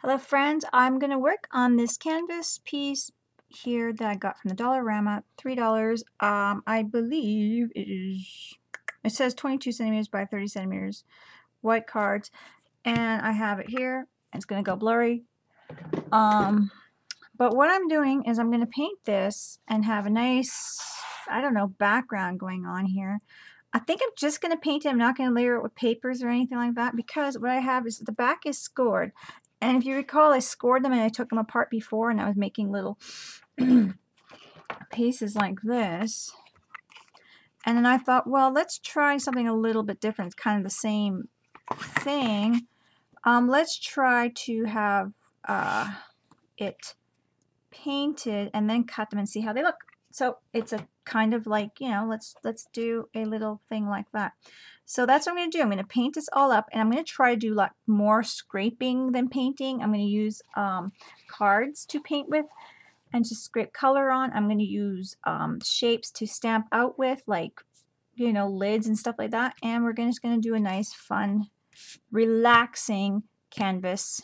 Hello friends, I'm going to work on this canvas piece here that I got from the Dollarama, $3. I believe it says 22 centimeters by 30 centimeters, white cards, and I have it here. It's going to go blurry. But what I'm doing is I'm going to paint this and have a nice, I don't know, background going on here. I think I'm just going to paint it. I'm not going to layer it with papers or anything like that because what I have is the back is scored. And if you recall, I scored them and I took them apart before and I was making little pieces like this. And then I thought, well, let's try something a little bit different. It's kind of the same thing. Let's try to have it painted and then cut them and see how they look. So it's a kind of like, you know, let's do a little thing like that. So that's what I'm going to do. I'm going to paint this all up and I'm going to try to do like more scraping than painting. I'm going to use cards to paint with and just scrape color on. I'm going to use shapes to stamp out with, like, you know, lids and stuff like that. And we're just going to do a nice, fun, relaxing canvas.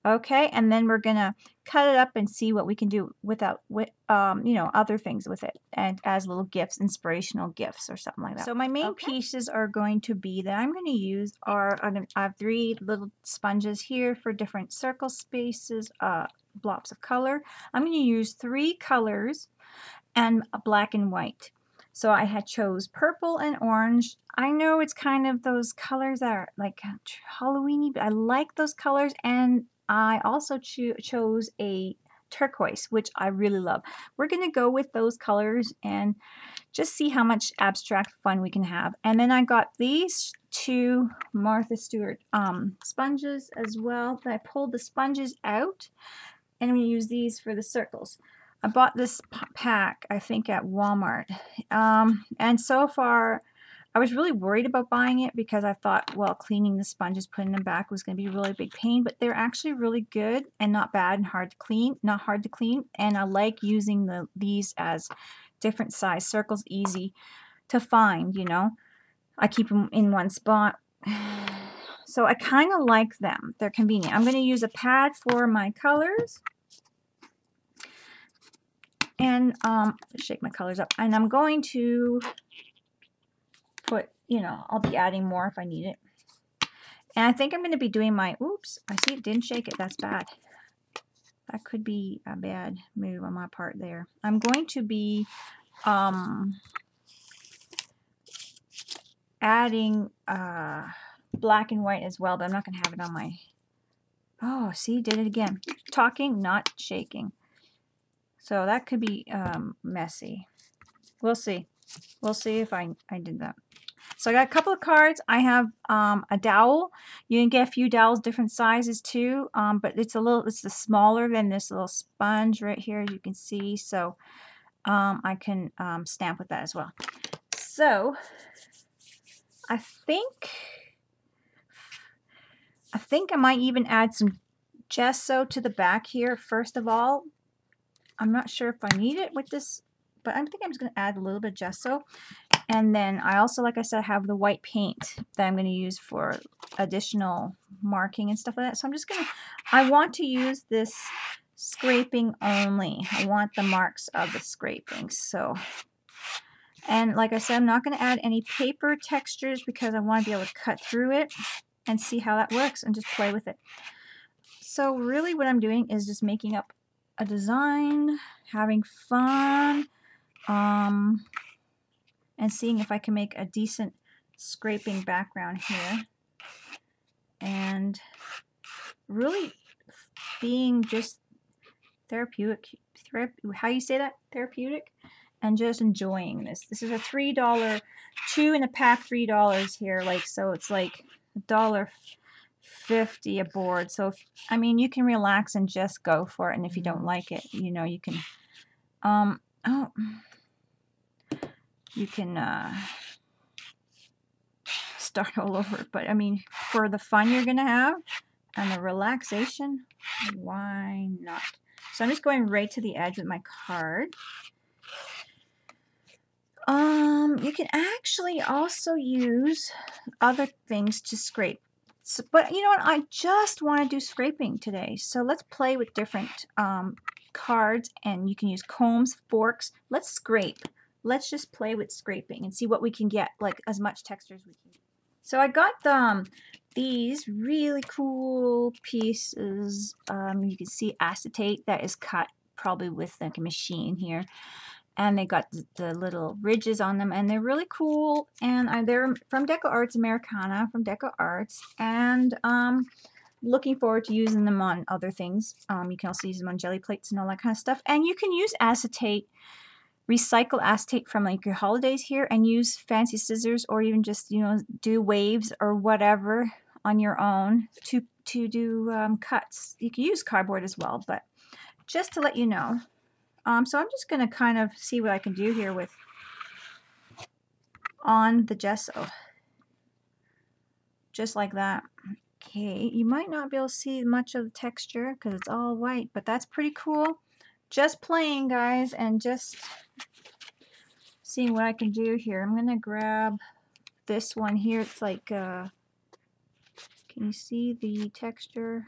Okay, and then we're gonna cut it up and see what we can do without, you know, other things with it, and as little gifts, inspirational gifts or something like that. So my main pieces are going to be that I'm going to use are I have 3 little sponges here for different circle spaces, blobs of color. I'm going to use 3 colors and black and white. So I had chose purple and orange. I know it's kind of those colors that are like Halloween-y, but I like those colors, and I also chose a turquoise, which I really love. We're going to go with those colors and just see how much abstract fun we can have. And then I got these 2 Martha Stewart sponges as well. I pulled the sponges out, and I'm going to use these for the circles. I bought this pack, I think, at Walmart. And so far, I was really worried about buying it because I thought, well, cleaning the sponges, putting them back was going to be a really big pain, but they're actually really good and not bad and hard to clean, not hard to clean. And I like using these as different size circles, easy to find, you know. I keep them in one spot. So I kind of like them. They're convenient. I'm going to use a pad for my colors. And shake my colors up. And I'm going to put, you know, I'll be adding more if I need it. And I think I'm going to be doing my, oops, I see it didn't shake it. That's bad. That could be a bad move on my part there. I'm going to be adding black and white as well, but I'm not going to have it on my, oh, see, did it again. Talking, not shaking. So that could be messy. We'll see. We'll see if I did that. So I got a couple of cards. I have a dowel. You can get a few dowels, different sizes too, but it's the smaller than this little sponge right here, as you can see. So I can stamp with that as well. So I think I might even add some gesso to the back here. First of all, I'm not sure if I need it with this, but I think I'm just going to add a little bit of gesso. And then I also, like I said, have the white paint that I'm going to use for additional marking and stuff like that. So I'm just going to, I want to use this scraping only. I want the marks of the scraping. So, and like I said, I'm not going to add any paper textures because I want to be able to cut through it and see how that works and just play with it. So really what I'm doing is just making up a design, having fun, and seeing if I can make a decent scraping background here, and really being just therapeutic, how you say that, therapeutic, and just enjoying this. This is a $3, 2 in a pack, $3 here, like, so it's like $1.50 a board. So if, I mean, you can relax and just go for it, and if you don't like it, you know, you can start all over. But I mean, for the fun you're gonna have and the relaxation, why not? So I'm just going right to the edge with my card. You can actually also use other things to scrape. So, but you know what? I just want to do scraping today. So let's play with different cards, and you can use combs, forks. Let's scrape. Let's just play with scraping and see what we can get, like as much texture as we can get. So I got these really cool pieces. You can see acetate that is cut probably with like a machine here. And they got the little ridges on them, and they're really cool. And they're from DecoArts Americana, from DecoArts, and looking forward to using them on other things. You can also use them on jelly plates and all that kind of stuff. And you can use acetate, recycle acetate from like your holidays here, and use fancy scissors, or even just, you know, do waves or whatever on your own to do cuts. You can use cardboard as well, but just to let you know. So I'm just going to kind of see what I can do here with on the gesso. Just like that. Okay, you might not be able to see much of the texture because it's all white, but that's pretty cool. Just playing, guys, and just seeing what I can do here. I'm going to grab this one here. It's like, can you see the texture?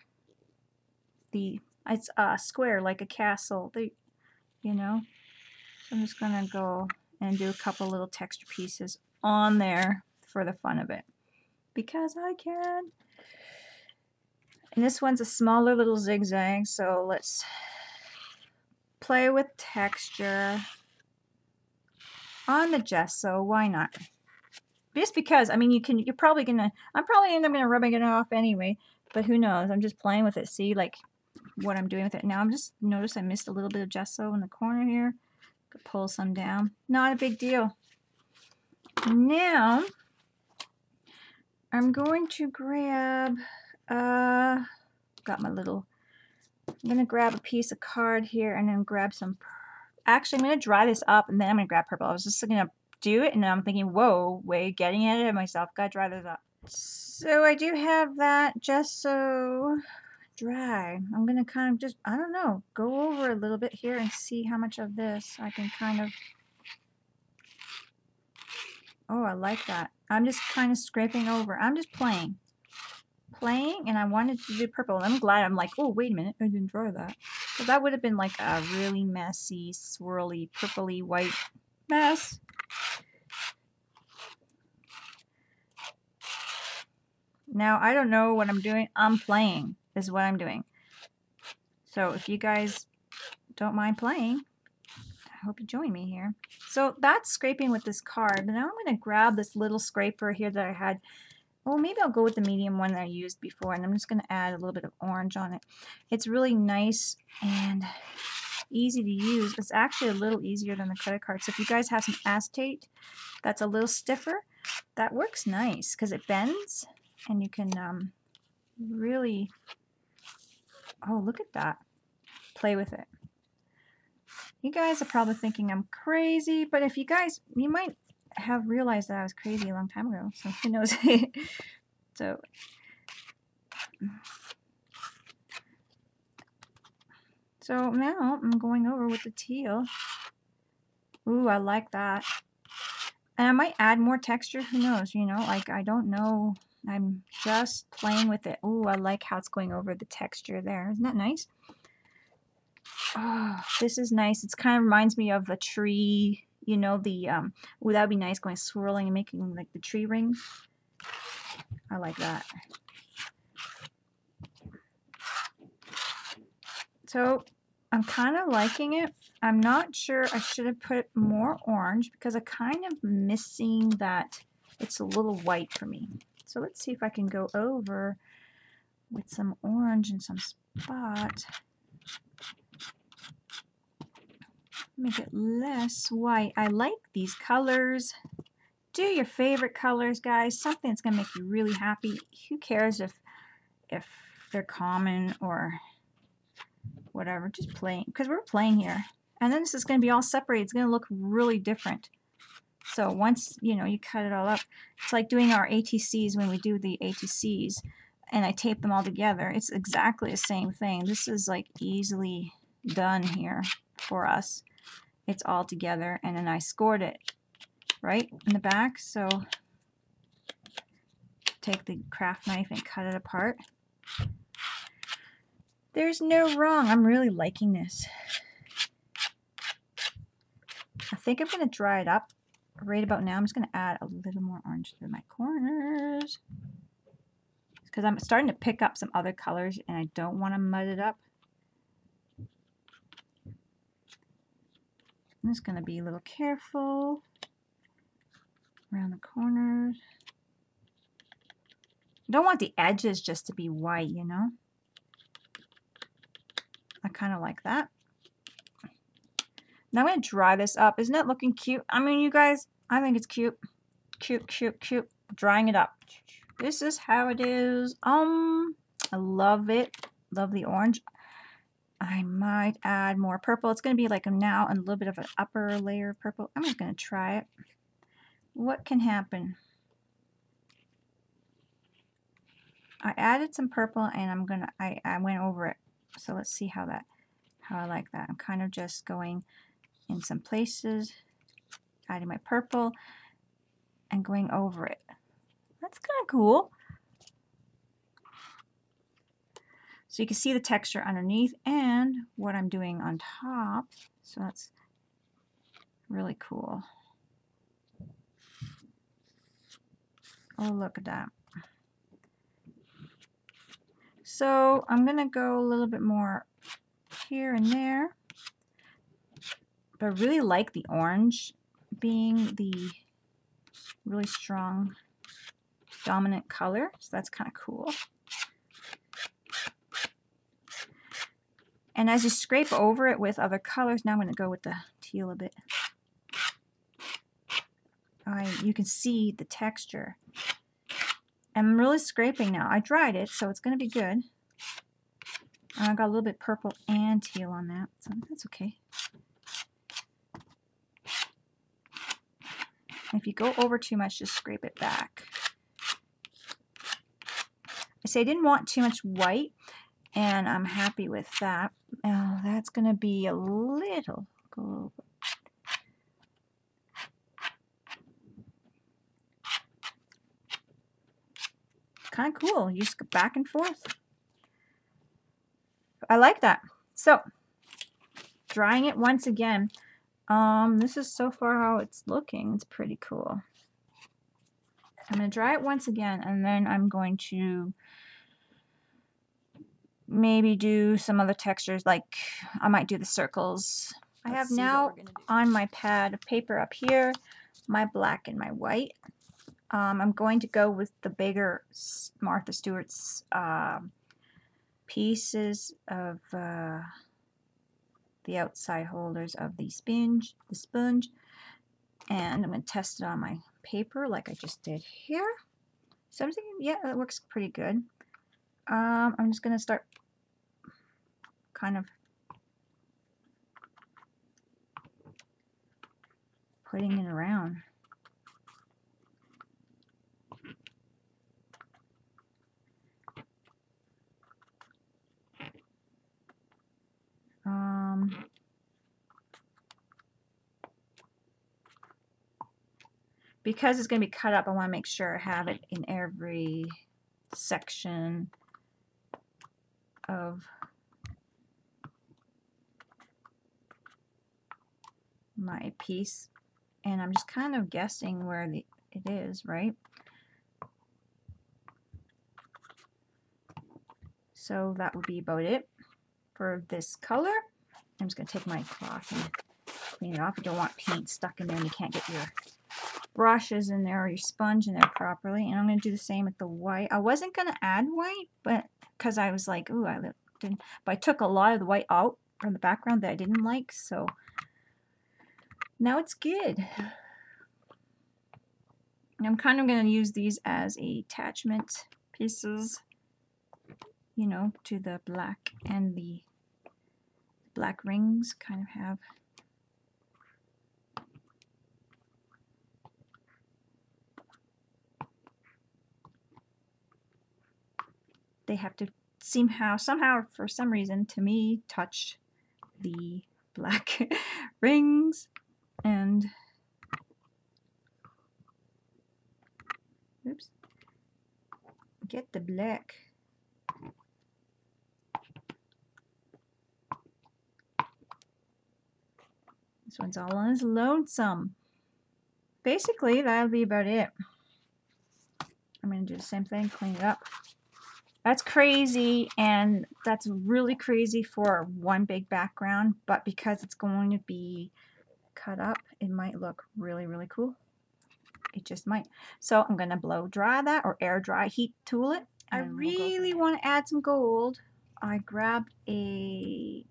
It's square, like a castle. You know, so I'm just gonna go and do a couple little texture pieces on there for the fun of it, because I can. And this one's a smaller little zigzag, so let's play with texture on the gesso. Why not? Just because, I mean, you're probably gonna, I'm probably end up gonna rubbing it off anyway, but who knows? I'm just playing with it. See, like what I'm doing with it now. I'm just noticed I missed a little bit of gesso in the corner here. Could pull some down. Not a big deal. Now I'm going to grab got my little, I'm gonna grab a piece of card here and then grab some, actually I'm gonna dry this up and then I'm gonna grab purple. I was just gonna do it and then I'm thinking, whoa, wait, getting ahead of myself, gotta dry this up. So I do have that gesso dry. I'm gonna kind of just, I don't know, go over a little bit here and see how much of this I can kind of, oh, I like that. I'm just kind of scraping over. I'm just playing, and I wanted to do purple. And I'm glad. I'm like, oh, wait a minute, I didn't draw that. So that would have been like a really messy, swirly, purpley, white mess. Now I don't know what I'm doing. I'm playing is what I'm doing. So if you guys don't mind playing, I hope you join me here. So that's scraping with this card. But now I'm going to grab this little scraper here that I had. Oh, maybe I'll go with the medium one that I used before, and I'm just going to add a little bit of orange on it. It's really nice and easy to use. It's actually a little easier than the credit card. So if you guys have some acetate that's a little stiffer, that works nice because it bends, and you can really, oh, look at that. Play with it. You guys are probably thinking I'm crazy, but if you guys, you might have realized that I was crazy a long time ago, so who knows. So now I'm going over with the teal. Ooh, I like that. And I might add more texture, who knows, you know, like I don't know. I'm just playing with it. Ooh, I like how it's going over the texture there. Isn't that nice? Oh, this is nice. It kind of reminds me of a tree, you know, the, that would be nice, going swirling and making like the tree rings. I like that. So I'm kind of liking it. I'm not sure, I should have put more orange because I'm kind of missing that. It's a little white for me. So let's see if I can go over with some orange in some spot. Make it less white. I like these colors. Do your favorite colors, guys. Something that's gonna make you really happy. Who cares if they're common or whatever? Just playing, because we're playing here. And then this is gonna be all separated. It's gonna look really different. So once, you know, you cut it all up, it's like doing our ATCs when we do the ATCs and I tape them all together. It's exactly the same thing. This is like easily done here for us. It's all together, and then I scored it right in the back. So take the craft knife and cut it apart. There's no wrong. I'm really liking this. I think I'm going to dry it up right about now. I'm just going to add a little more orange to my corners because I'm starting to pick up some other colors and I don't want to mud it up. I'm just going to be a little careful around the corners. I don't want the edges just to be white, you know. I kind of like that. Now I'm going to dry this up. Isn't it looking cute? I mean, you guys, I think it's cute. Cute, cute, cute. Drying it up. This is how it is. I love it. Love the orange. I might add more purple. It's going to be like now a little bit of an upper layer of purple. I'm just going to try it. What can happen? I added some purple and I went over it. So let's see how I like that. I'm kind of just going in some places, adding my purple and going over it. That's kind of cool. So you can see the texture underneath and what I'm doing on top. So that's really cool. Oh, look at that. So I'm going to go a little bit more here and there. But I really like the orange being the really strong dominant color. So that's kind of cool. And as you scrape over it with other colors, now I'm going to go with the teal a bit. You can see the texture. I'm really scraping now. I dried it, so it's going to be good. I got a little bit purple and teal on that, so that's okay. If you go over too much, just scrape it back. I say I didn't want too much white, and I'm happy with that. Oh, that's going to be a little. Go over. Kind of cool. You just go back and forth. I like that. So, drying it once again. This is so far how it's looking. It's pretty cool. I'm going to dry it once again, and then I'm going to maybe do some other textures, like I might do the circles. I have now on my pad of paper up here, my black and my white. I'm going to go with the bigger Martha Stewart's pieces of the outside holders of the sponge, and I'm going to test it on my paper like I just did here. So I'm thinking, yeah, that works pretty good. I'm just going to start kind of putting it around. Because it's going to be cut up, I want to make sure I have it in every section of my piece. And I'm just kind of guessing where it is, right? So that would be about it for this color. I'm just going to take my cloth and clean it off. You don't want paint stuck in there and you can't get your brushes in there or your sponge in there properly. And I'm going to do the same with the white. I wasn't going to add white, but because I was like, ooh, I didn't. But I took a lot of the white out from the background that I didn't like, so now it's good. And I'm kind of going to use these as attachment pieces, you know, to the black, and the black rings kind of have they have to somehow for some reason to me touch the black rings. And oops, Get the black. This one's all on his lonesome. Basically, that'll be about it. I'm going to do the same thing, clean it up. That's crazy, and that's really crazy for one big background, but because it's going to be cut up, it might look really, really cool. It just might. So I'm going to blow dry that, or air dry, heat tool it. I really want to add some gold. I grabbed a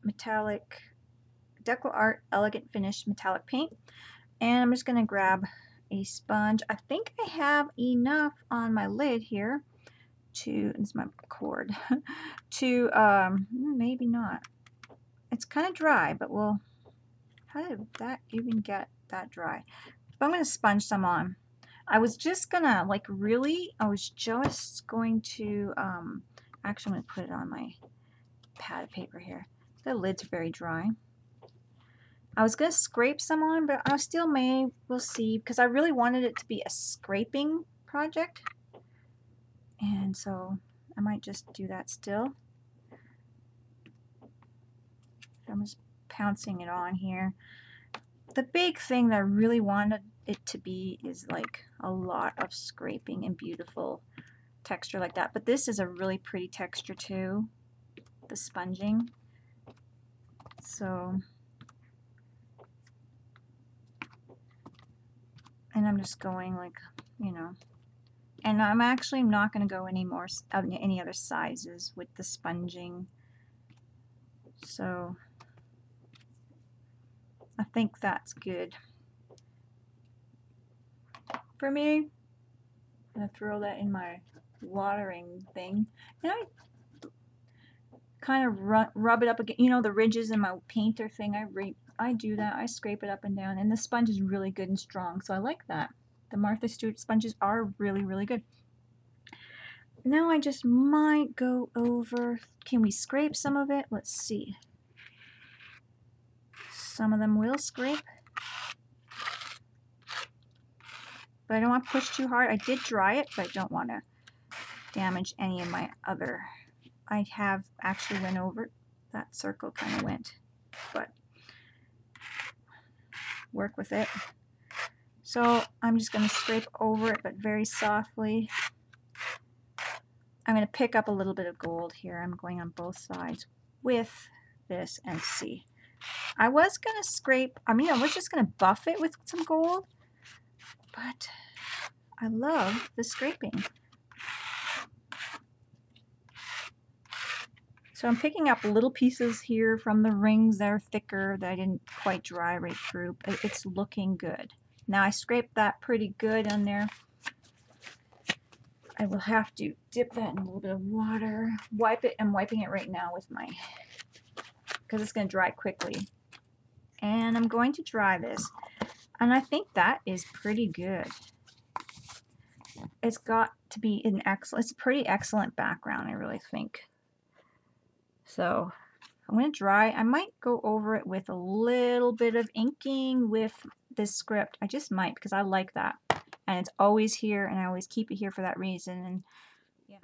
metallic DecoArt Elegant Finish metallic paint, and I'm just going to grab a sponge. I think I have enough on my lid here to, it's my cord, to, maybe not. It's kind of dry, but we'll, how did that even get that dry? But I'm going to sponge some on. I was just going to, like, really, I was just going to, actually I'm going to put it on my pad of paper here. The lid's very dry. I was going to scrape some on, but I still may, we'll see, because I really wanted it to be a scraping project. And so I might just do that still. I'm just pouncing it on here. The big thing that I really wanted it to be is like a lot of scraping and beautiful texture like that. But this is a really pretty texture too, the sponging. So, and I'm just going like, you know, and I'm actually not going to go any more any other sizes with the sponging. So I think that's good for me. I'm going to throw that in my watering thing. And I kind of rub it up again, you know, the ridges in my painter thing. I do that. I scrape it up and down, and the sponge is really good and strong, so I like that. The Martha Stewart sponges are really, really good. Now I just might go over, can we scrape some of it? Let's see. Some of them will scrape, but I don't want to push too hard. I did dry it, but I don't want to damage any of my other. I have actually went over, that circle kind of went, but work with it. So I'm just going to scrape over it, but very softly. I'm going to pick up a little bit of gold here. I'm going on both sides with this and see. I was going to scrape, I was just going to buff it with some gold, but I love the scraping. So I'm picking up little pieces here from the rings that are thicker that I didn't quite dry right through, but it's looking good. Now I scraped that pretty good on there. I will have to dip that in a little bit of water. Wipe it. I'm wiping it right now with my, because it's going to dry quickly. And I'm going to dry this. And I think that is pretty good. It's got to be an excellent, it's a pretty excellent background, I really think. So I'm going to dry. I might go over it with a little bit of inking with this script. I just might, because I like that. And it's always here, and I always keep it here for that reason. And yeah,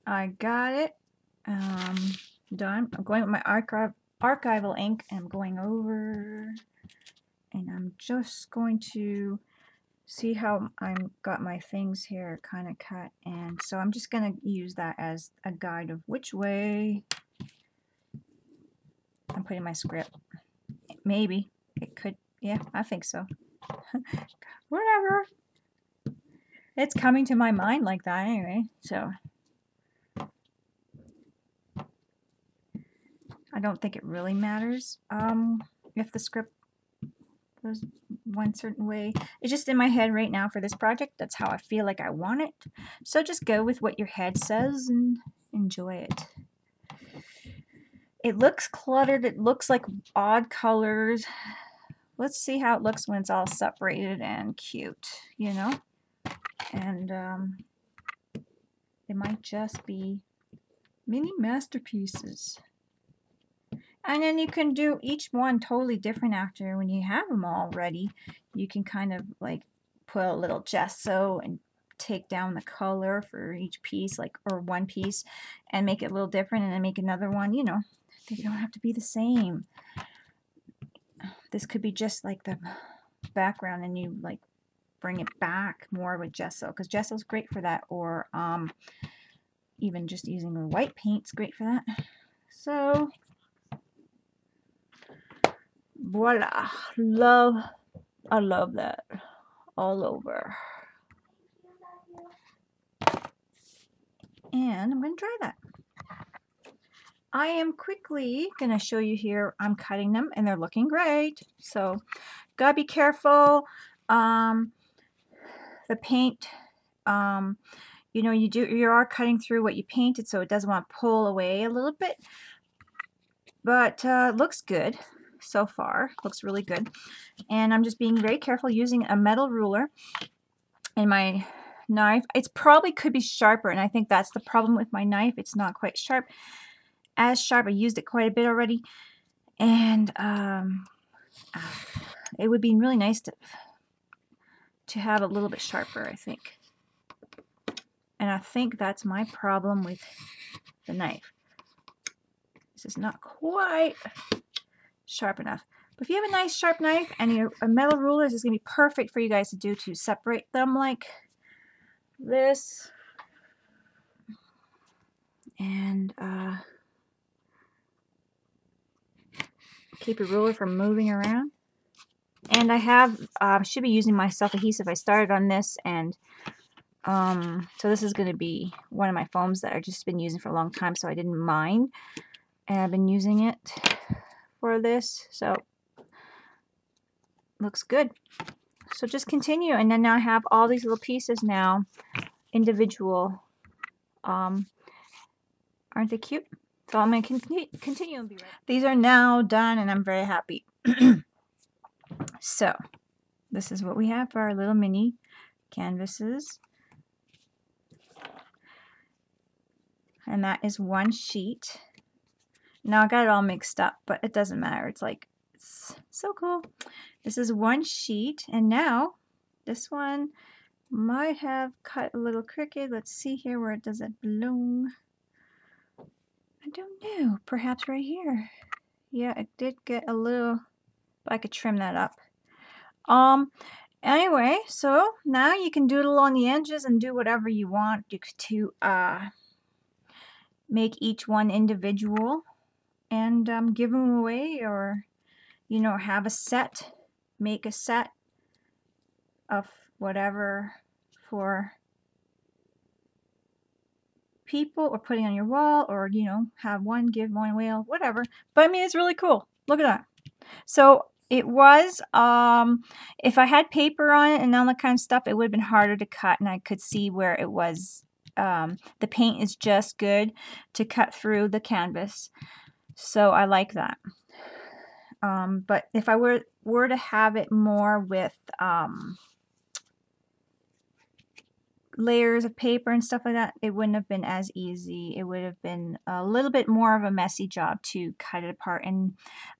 I got it done. I'm going with my archival ink, and I'm going over, and I'm just going to see how I've got my things here kind of cut. And so I'm just going to use that as a guide of which way I'm putting my script. Maybe it could, yeah, I think so. Whatever. It's coming to my mind like that anyway, so I don't think it really matters if the script goes one certain way. It's just in my head right now for this project. That's how I feel like I want it. So just go with what your head says and enjoy it. It looks cluttered. It looks like odd colors. Let's see how it looks when it's all separated and cute, you know? And it might just be mini masterpieces. And then you can do each one totally different after when you have them all ready. You can kind of like put a little gesso and take down the color for each piece, like, or one piece, and make it a little different, and then make another one. You know, they don't have to be the same. This could be just like the background, and you like bring it back more with gesso, because gesso is great for that, or even just using the white paint's great for that. So voila, I love that all over. And I'm going to try that. I am quickly going to show you here. I'm cutting them and they're looking great. So gotta be careful. The paint, you know, you are cutting through what you painted, so it doesn't want to pull away a little bit. But it looks good so far. Looks really good. And I'm just being very careful using a metal ruler and my knife. It's probably could be sharper, and I think that's the problem with my knife. It's not quite sharp. As sharp. I used it quite a bit already, and it would be really nice to have a little bit sharper, I think. And I think that's my problem with the knife. This is not quite sharp enough. But if you have a nice sharp knife and a metal ruler, this is going to be perfect for you guys to do, to separate them like this. And keep your ruler from moving around. And I have, should be using my self-adhesive. I started on this, and so this is going to be one of my foams that I've just been using for a long time, so I didn't mind. And I've been using it for this, so looks good. So just continue, and then now I have all these little pieces now, individual. Aren't they cute? So I'm going to continue and be right. These are now done, and I'm very happy. So this is what we have for our little mini canvases. And that is one sheet. Now I got it all mixed up, but it doesn't matter. It's like, it's so cool. This is one sheet, and now this one might have cut a little crooked. Let's see here, where does it belong? I don't know. Perhaps right here. Yeah, it did get a little, but I could trim that up. Anyway, so now you can doodle on the edges and do whatever you want to make each one individual, and give them away, or, you know, have a set, make a set of whatever for people, or putting on your wall, or, you know, have one, give one away, whatever. But I mean, it's really cool. Look at that. So it was, if I had paper on it and all that kind of stuff, it would have been harder to cut, and I could see where it was. The paint is just good to cut through the canvas, so I like that. But if I were to have it more with layers of paper and stuff like that, it wouldn't have been as easy. It would have been a little bit more of a messy job to cut it apart, and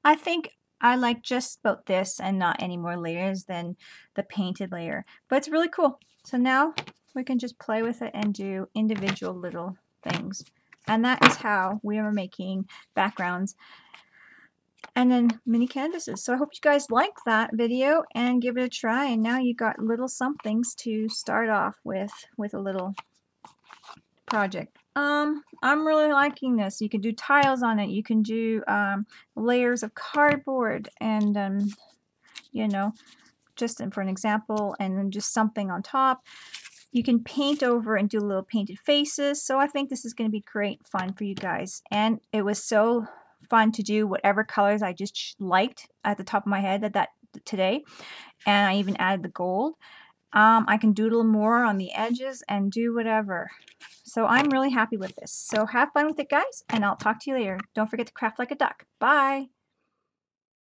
I think I like just about this and not any more layers than the painted layer. But it's really cool. So now we can just play with it and do individual little things. And that is how we are making backgrounds and then mini canvases. So I hope you guys like that video and give it a try. And now you got little somethings to start off with a little project. I'm really liking this. You can do tiles on it. You can do layers of cardboard, and you know, just for an example, and then just something on top. You can paint over and do little painted faces. So I think this is going to be great fun for you guys. And it was so fun to do whatever colors I just liked at the top of my head today. And I even added the gold. I can doodle more on the edges and do whatever. So I'm really happy with this. So have fun with it, guys, and I'll talk to you later. Don't forget to craft like a duck. Bye!